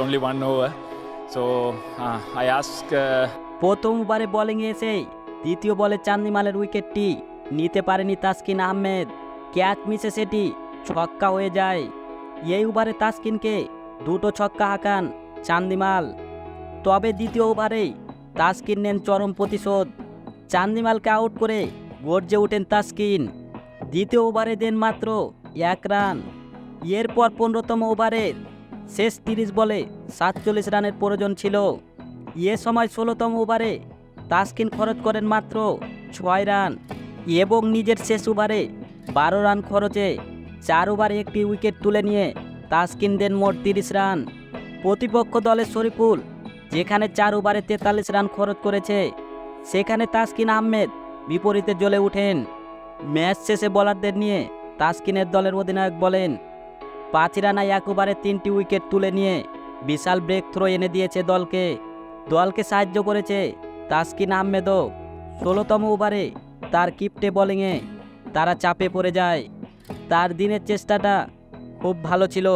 only one over. So I ask. প্রথম ওভারে বোলিংয়ে এসে দ্বিতীয় বলে চান্দিমালের উইকেটটি নিতে পারেনি তাসকিন আহমেদ। ক্যাচ মিসে সেটি ছক্কা হয়ে যায়। এই ওভারে তাসকিনকে দুটো ছক্কা হাঁকান চান্দিমাল। তবে দ্বিতীয় ওভারেই তাসকিন নেন চরম প্রতিশোধ। চান্দিমালকে আউট করে গর্জে ওঠেন তাসকিন। দ্বিতীয় ওভারে দেন মাত্র 1 রান। এরপর 15তম ওভারের শেষ 30 বলে 47 রানের প্রয়োজন ছিল। এ সময় 16তম ওভারে তাসকিন খরচ করেন মাত্র 6 রান এবং নিজের শেষ ওভারে 12 রান খরচে 4 ওভারে একটি উইকেট তুলে নিয়ে তাসকিন দেন মোট 30 রান। প্রতিপক্ষ দলের শরীফুল যেখানে 4 ওভারে 43 রান খরচ করেছে, সেখানে তাসকিন আহমেদ বিপরীতে জ্বলে ওঠেন। ম্যাচ শেষে বোলারদের নিয়ে তাসকিনের দলের অধিনায়ক বলেন, 5 রানায় 1 ওভারে 3টি উইকেট তুলে নিয়ে বিশাল ব্রেক থ্রো এনে দিয়েছে দলকে সাহায্য করেছে তাসকিন আহমেদও। 16তম ওভারে তার কিপ্টে বোলিংয়ে তারা চাপে পড়ে যায়। তার দিনের চেষ্টাটা খুব ভালো ছিল।